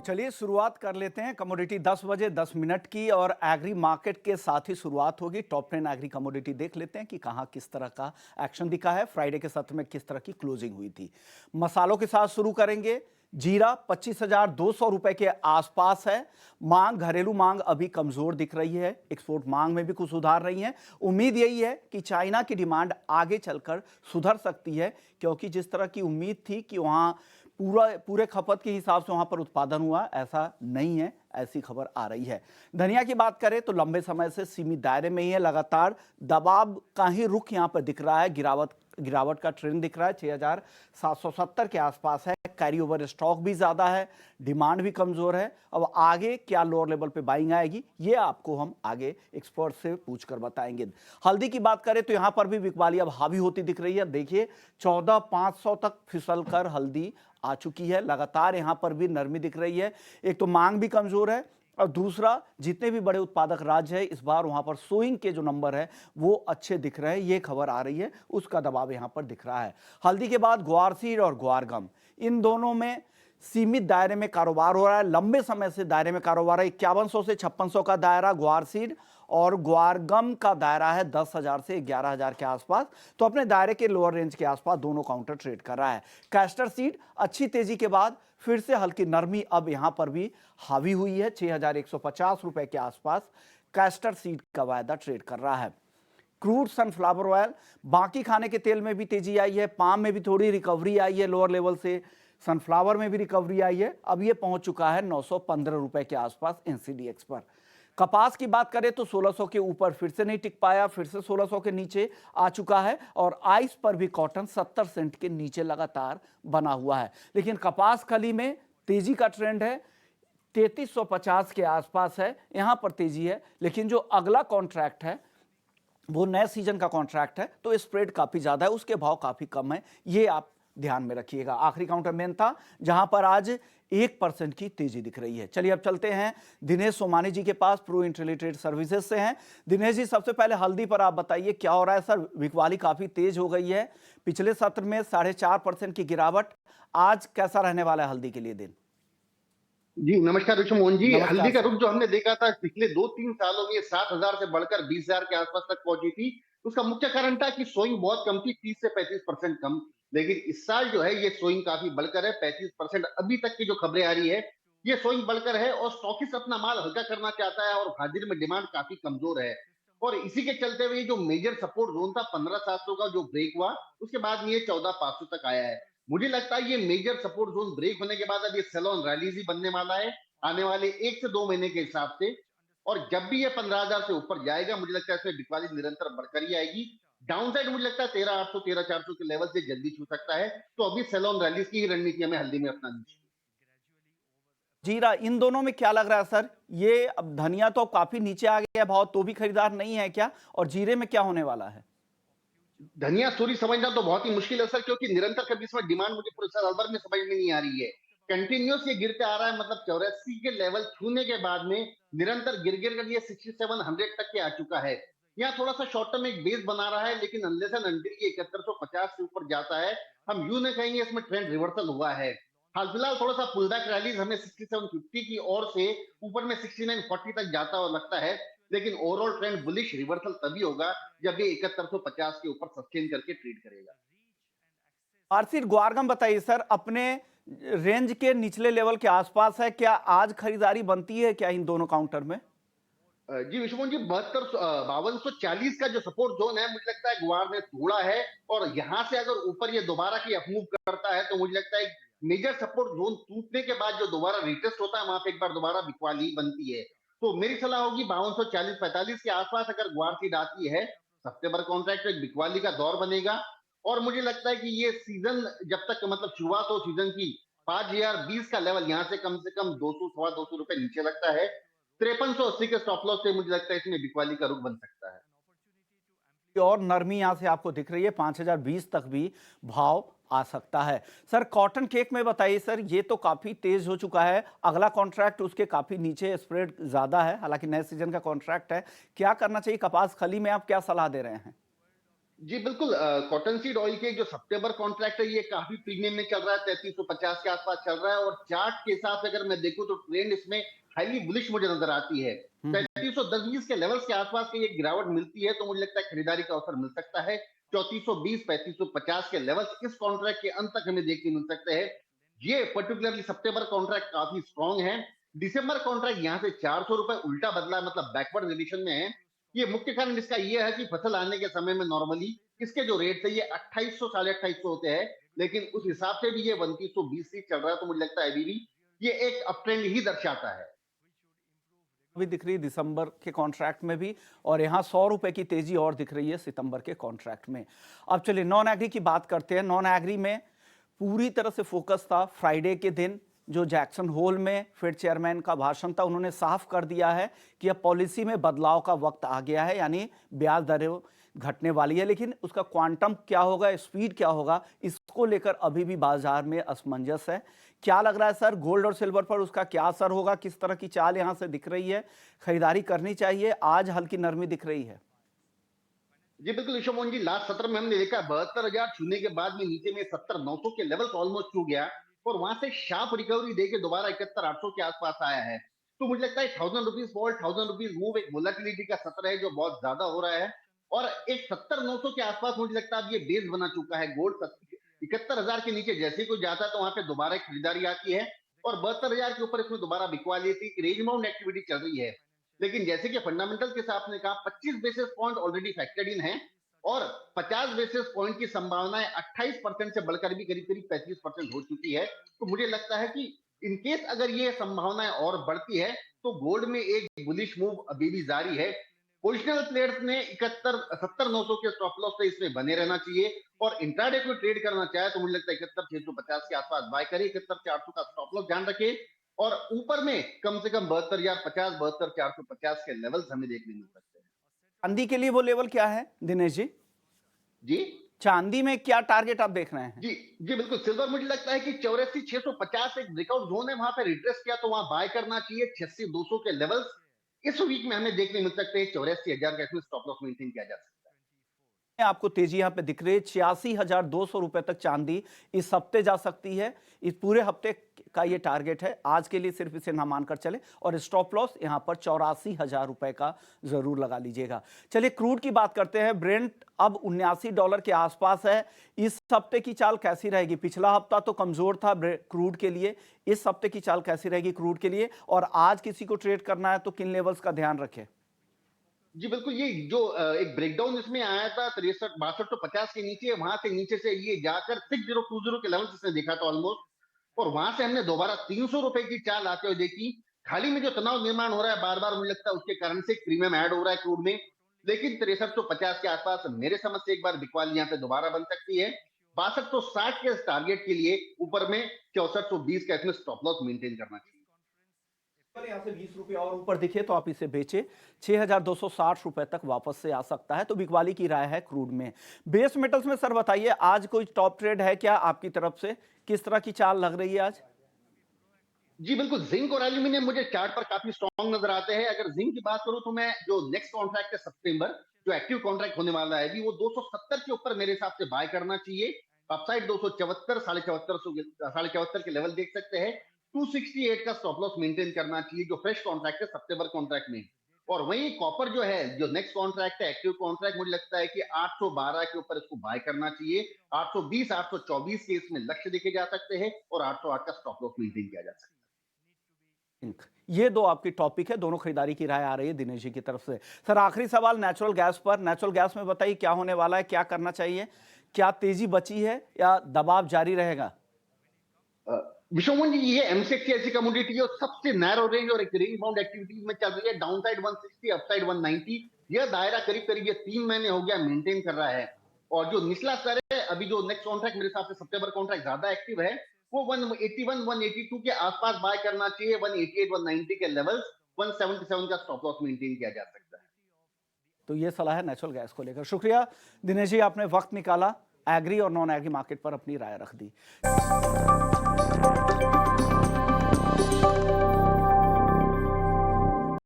तो चलिए शुरुआत कर लेते हैं। कमोडिटी 10 बजे 10 मिनट की और एग्री मार्केट के साथ ही शुरुआत होगी। टॉप 10 एग्री कमोडिटी देख लेते हैं कि कहां किस तरह का एक्शन दिखा है, फ्राइडे के सत्र में किस तरह की क्लोजिंग हुई थी। मसालों के साथ शुरू करेंगे। जीरा 25,200 रुपए के आसपास है। मांग, घरेलू मांग अभी कमजोर दिख रही है। एक्सपोर्ट मांग में भी कुछ सुधार रही है। उम्मीद यही है कि चाइना की डिमांड आगे चलकर सुधर सकती है, क्योंकि जिस तरह की उम्मीद थी कि वहां पूरे खपत के हिसाब से वहां पर उत्पादन हुआ, ऐसा नहीं है, ऐसी खबर आ रही है। धनिया की बात करें तो लंबे समय से सीमित दायरे में ही है। लगातार दबाव का ही रुख यहां पर दिख रहा है। गिरावट का ट्रेंड दिख रहा है। 6,770 के आसपास है। कैरी ओवर स्टॉक भी ज्यादा है, डिमांड भी कमजोर है। अब आगे क्या लोअर लेवल पे बाइंग आएगी, ये आपको हम आगे एक्सपर्ट से पूछकर बताएंगे। हल्दी की बात करें तो यहां पर भी बिकवाली अब हावी होती दिख रही है। देखिए 14,500 तक फिसल कर हल्दी आ चुकी है। लगातार यहां पर भी नरमी दिख रही है। एक तो मांग भी कमजोर है और दूसरा जितने भी बड़े उत्पादक राज्य है इस बार वहां पर सोइंग के जो नंबर है वो अच्छे दिख रहे हैं। ये खबर आ रही है, उसका दबाव यहां पर दिख रहा है। हल्दी के बाद ग्वार सीड और ग्वार गम, इन दोनों में सीमित दायरे में कारोबार हो रहा है। लंबे समय से दायरे में कारोबार है। 5100 से 5600 का दायरा ग्वार सीड और ग्वार गम का दायरा है 10,000 से 11,000 के आसपास। तो अपने दायरे के लोअर रेंज के आसपास दोनों काउंटर ट्रेड कर रहा है। कैस्टर सीड अच्छी तेजी के बाद फिर से हल्की नरमी अब यहां पर भी हावी हुई है। 6,150 रुपए के आसपास कैस्टर सीड का वायदा ट्रेड कर रहा है। क्रूड सनफ्लावर ऑयल, बाकी खाने के तेल में भी तेजी आई है। पाम में भी थोड़ी रिकवरी आई है लोअर लेवल से। सनफ्लावर में भी रिकवरी आई है। अब ये पहुंच चुका है 915 रुपए के आसपास एनसीडीएक्स पर। कपास की बात करें तो 1600 के ऊपर फिर से नहीं टिक पाया, फिर से 1600 के नीचे आ चुका है। और आइस पर भी कॉटन 70 सेंट के नीचे लगातार बना हुआ है। लेकिन कपास कली में तेजी का ट्रेंड है। 3350 के आसपास है, यहां पर तेजी है। लेकिन जो अगला कॉन्ट्रैक्ट है वो नए सीजन का कॉन्ट्रैक्ट है, तो स्प्रेड काफी ज्यादा है, उसके भाव काफी कम है। ये आप ध्यान में रखिएगा। आखिरी काउंटर मेन था जहां पर आज 1% की तेजी दिख रही है। चलिए अब चलते हैं दिनेश सोमानी जी के पास, प्रो इंटेलिट्रेड सर्विसेज से हैं। दिनेश जी, सबसे पहले हल्दी पर आप बताइए क्या हो रहा है। सर, बिकवाली काफी तेज हो गई है। पिछले सत्र में 4.5% की गिरावट, आज कैसा रहने वाला है हल्दी के लिए दिन? जी नमस्कार ऋषभ मोहन जी। हल्दी नमस्कार का सर। रुख जो हमने देखा था पिछले 2-3 सालों में 7,000 से बढ़कर 20,000 के आसपास तक पहुंची थी। उसका मुख्य कारण था कि सोइंग बहुत कम थी, 30 से 35% कम। लेकिन इस साल जो है ये सोइंग काफी बढ़कर है, 35% अभी तक की जो खबरें आ रही है ये सोइंग बढ़कर है। और स्टॉकिस्ट अपना माल हल्का करना चाहता है और हाजिर में डिमांड काफी कमजोर है। और इसी के चलते हुए जो मेजर सपोर्ट जोन था 15,700 का जो ब्रेक हुआ, उसके बाद में ये 14,500 तक आया है। मुझे लगता है ये मेजर सपोर्ट जोन ब्रेक होने के बाद अब ये सेल ऑन रैलीज ही बनने वाला है आने वाले 1 से 2 महीने के हिसाब से। और जब भी ये 15,000 से ऊपर जाएगा मुझे लगता है इसमें बिकवाली निरंतर बढ़कर ही आएगी। डाउन साइड मुझे लगता है 13,800 13,400 के लेवल से जल्दी छू सकता है। तो अभी सेल ऑन रैलीज की ही रणनीति हमें हल्दी में अपनानी चाहिए। जीरा, इन दोनों में क्या लग रहा है सर? ये अब धनिया तो काफी नीचे आ गया भाव, तो भी खरीदार नहीं है क्या? और जीरे में क्या होने वाला है? धनिया स्टोरी समझना तो बहुत ही मुश्किल है सर, क्योंकि निरंतर कभी इसमें डिमांड मुझे पूरे साल भर में समझ में नहीं आ रही है। कंटिन्यूस ये गिरते आ रहा है, मतलब 84 के लेवल छूने के बाद में निरंतर गिर गिर कर ये 6700 तक के आ चुका है। यहाँ थोड़ा सा शॉर्ट टर्म एक बेस बना रहा है, लेकिन अनलेस एंड अनटिल ये 7150 से ऊपर जाता है हम यूं नहीं कहेंगे इसमें ट्रेंड रिवर्सल हुआ है। हाल फिलहाल थोड़ा सा पुल बैक रैलीज हमें 6750 की ओर से ऊपर में 6940 तक जाता हुआ लगता है। लेकिन ओवरऑल ट्रेंड बुलिश रिवर्सल तभी होगा जब ये 7150 के ऊपर सस्टेन करके ट्रेड करेगा। आरसी ग्वारगम बताइए सर, अपने रेंज के निचले लेवल के आसपास है क्या? आज खरीदारी बनती है क्या इन दोनों काउंटर में? जी विश्वमोहन जी, 5240 का जो सपोर्ट जोन है मुझे लगता है गुआर ने तोड़ा है। और यहाँ से अगर ऊपर ये दोबारा की अपमूव करता है तो मुझे लगता है मेजर सपोर्ट जोन टूटने के बाद जो दोबारा रिटेस्ट होता है वहां पे एक बार दोबारा बिकवाली बनती है। तो मेरी सलाह होगी 5240-45 के आसपास अगर गुआर सीड आती है, सितंबर कॉन्ट्रैक्ट एक बिकवाली का दौर बनेगा। और मुझे लगता है कि ये सीजन जब तक मतलब शुरुआत हो सीजन की, 5020 का लेवल यहाँ से कम 200 सवा 200 रुपए नीचे लगता है। 5380 के स्टॉप लॉस से मुझे लगता है इसमें बिकवाली का रुख बन सकता है। और नरमी यहां से आपको दिख रही है, 5020 तक भी भाव आ सकता है। सर, कॉटन केक में बताइए सर, ये तो काफी तेज हो चुका है। अगला कॉन्ट्रैक्ट उसके काफी नीचे, स्प्रेड ज्यादा है, हालांकि नए सीजन का कॉन्ट्रैक्ट है। क्या करना चाहिए? कपास खली में आप क्या सलाह दे रहे हैं? जी, बिल्कुल कॉटन सीड ऑयल के जो सितंबर कॉन्ट्रैक्ट है ये काफ़ी प्रीमियम में चल रहा है, 3350 के आस-पास चल रहा है और चार्ट के हिसाब से अगर मैं देखूँ तो ट्रेंड इसमें हाइली बुलिश मुझे नज़र आती है। हम्म। 3310-20 के लेवल्स के आस-पास की एक गिरावट मिलती है तो मुझे लगता है खरीदारी का अवसर मिल सकता है। 3420-3550 के लेवल्स इस कॉन्ट्रैक्ट के अंत तक हमें देखने मिल सकते हैं। ये पर्टिकुलरली सितंबर कॉन्ट्रैक्ट काफ़ी स्ट्रॉन्ग है। दिसंबर कॉन्ट्रैक्ट यहाँ से ₹400 उल्टा बदला है मतलब बैकवर्ड रिलेशन में है। ये मुख्य कारण इसका ये है कि फसल आने के समय में नॉर्मली इसके जो रेट है ये 2800 साढ़े 2800 होते हैं लेकिन उस हिसाब से भी ये 2920 ही चल रहा है तो मुझे लगता है अभी भी ये एक अप ट्रेंड ही दर्शाता है। अभी दिख रही है दिसंबर के कॉन्ट्रैक्ट में भी, और यहाँ 100 रुपए की तेजी और दिख रही है सितंबर के कॉन्ट्रैक्ट में। अब चलिए नॉन एग्री की बात करते हैं। नॉन एग्री में पूरी तरह से फोकस था फ्राइडे के दिन जो जैक्सन होल में फेड चेयरमैन का भाषण था। उन्होंने साफ कर दिया है कि अब पॉलिसी में बदलाव का वक्त आ गया है, यानी ब्याज दरें घटने वाली है, लेकिन उसका क्वांटम क्या होगा, स्पीड क्या होगा, इसको लेकर अभी भी बाजार में असमंजस है। क्या लग रहा है सर, गोल्ड और सिल्वर पर उसका क्या असर होगा? किस तरह की चाल यहां से दिख रही है? खरीदारी करनी चाहिए? आज हल्की नरमी दिख रही है। जी बिल्कुल ऋषभ मोहन जी, लास्ट सत्र में हमने देखा 72,000 छूने के बाद में नीचे में 70,900 के लेवल ऑलमोस्ट छू गया और वहां से शार्प रिकवरी देके दोबारा 71,800 के आसपास आया है। तो मुझे लगता है 1000 रुपीज फॉल 1000 रुपीज मूव एक वोलेटिलिटी का सत्र है जो बहुत ज्यादा हो रहा है और एक 70,900 के आसपास मुझे लगता है अब ये बेस बना चुका है। गोल्ड 71,000 के नीचे जैसे ही कोई जाता है तो वहां पे दोबारा एक खरीदारी आती है और 72,000 के ऊपर इसमें दोबारा बिकवा लेती है। रेंज बाउंड एक्टिविटी चल रही है लेकिन जैसे कि फंडामेंटल के हिसाब से कहा 25 बेसिस पॉइंट ऑलरेडी फैक्टर्ड इन है और 50 बेसिस पॉइंट की संभावनाएं 28% से बढ़कर भी करीब करीब 35% हो चुकी है। तो मुझे लगता है कि इनकेस अगर ये संभावनाएं और बढ़ती है तो गोल्ड में एक बुलिश मूव अभी भी जारी है। पोजिशनल प्लेयर्स ने 70,900 के स्टॉप लॉस से इसमें बने रहना चाहिए और इंट्राडे को ट्रेड करना चाहे तो मुझे लगता है 71,650 के आसपास बाय करे, 71,400 का स्टॉप लॉस ध्यान रखे और ऊपर में कम से कम 72,050 72,450 के लेवल्स हमें देखने मिल सकते हैं। चांदी के लिए वो लेवल क्या है दिनेश जी? जी चांदी में क्या टारगेट आप देख रहे हैं? जी जी बिल्कुल, सिल्वर मुझे लगता है कि 84,650 एक ब्रेकआउट जोन है, वहां पे रिट्रेस किया तो वहां बाय करना चाहिए। 86,200 के लेवल्स इस वीक में हमें देखने मिल सकते हैं। 84,000 का इसमें स्टॉप लॉस मेंटेन किया जा सकता है। आपको तेजी यहां पे दिख रही है। 86,200 रुपए तक चांदी इस हफ्ते जा सकती है। इस पूरे हफ्ते का ये टारगेट है। आज के लिए सिर्फ इसे ना मानकर चले और स्टॉप लॉस यहां पर 84,000 रुपए का जरूर लगा लीजिएगा। चलिए क्रूड की बात करते हैं। ब्रेंट अब $79 के आसपास है। इस हफ्ते की चाल कैसी रहेगी? पिछला हफ्ता तो कमजोर था क्रूड के लिए, इस हफ्ते की चाल कैसी रहेगी क्रूड के लिए? और आज किसी को ट्रेड करना है तो किन लेवल्स का ध्यान रखें? जी बिल्कुल, ये जो एक ब्रेकडाउन इसमें आया था 63 62 तो 50 के नीचे, वहां से नीचे से ये जाकर 6020 के लेवल इसने देखा था ऑलमोस्ट और वहां से हमने दोबारा 300 रुपए की चाल आते हुए देखी। खाली में जो तनाव निर्माण हो रहा है बार बार मुझे लगता है उसके कारण से प्रीमियम ऐड हो रहा है क्रूड में, लेकिन 6350 के आसपास मेरे समझ से एक बार बिकवाली यहाँ पे दोबारा बन सकती है। 6260 के टारगेट के लिए ऊपर में 6420 का इसमें स्टॉप लॉस मेंटेन करना चाहिए। अगर यहाँ से 20 रुपए और ऊपर दिखे तो आप इसे बेचे। 6,260 रुपए तक वापस से आ सकता है। तो बिकवाली की राय है क्रूड में। बेस मेटल्स में सर बताइए, आज कोई टॉप ट्रेड है क्या आपकी तरफ से? किस तरह की चाल लग रही है आज? जी बिल्कुल, जिंक और एल्यूमिनियम मुझे चार्ट पर काफी स्ट्रॉन्ग नजर आते हैं। अगर जिंक की बात करूं तो मैं जो नेक्स्ट कॉन्ट्रैक्ट है सितंबर जो एक्टिव कॉन्ट्रैक्ट होने वाला है अभी वो 270 के ऊपर मेरे हिसाब से बाय करना चाहिए। अपसाइड 274 साढ़े चौहत्तर के लेवल देख सकते हैं। 268 का स्टॉप लॉस मेंटेन करना चाहिए जो फ्रेश कॉन्ट्रैक्ट है सितंबर कॉन्ट्रैक्ट में। और वहीं कॉपर जो है जो नेक्स्ट कॉन्ट्रैक्ट है एक्टिव कॉन्ट्रैक्ट मुझे लगता है कि 812 के ऊपर इसको बाय करना चाहिए। 820 824 के इसमें लक्ष्य देखे जा सकते हैं और 808 का स्टॉप लॉस मेंटेन किया जा सकता है। ये दो आपकी टॉपिक है, दोनों खरीदारी की राय आ रही है दिनेश जी की तरफ से। सर आखिरी सवाल नेचुरल गैस पर। नेचुरल गैस में बताइए क्या होने वाला है, क्या करना चाहिए? क्या तेजी बची है या दबाव जारी रहेगा? विश्वमोहन जी ये एमसेक्स की ऐसी कमोडिटी है सबसे नैरो रेंज और एक रेंज बाउंड एक्टिविटीज में चल रही है। डाउन साइड 160 अपसाइड 190 यह दायरा करीब करीब ये 3 महीने हो गया मेंटेन कर रहा है और जो निचला स्तर है अभी जो नेक्स्ट कॉन्ट्रैक्ट मेरे हिसाब से सितंबर कॉन्ट्रैक्ट ज्यादा एक्टिव है वो 181 182 के आसपास बाय करना चाहिए। 188 190 के लेवल्स 177 का स्टॉप लॉस मेंटेन किया जा सकता है। तो ये सलाह है नेचुरल गैस को लेकर। शुक्रिया दिनेश जी, आपने वक्त निकाला, एग्री और नॉन एग्री मार्केट पर अपनी राय रख दी।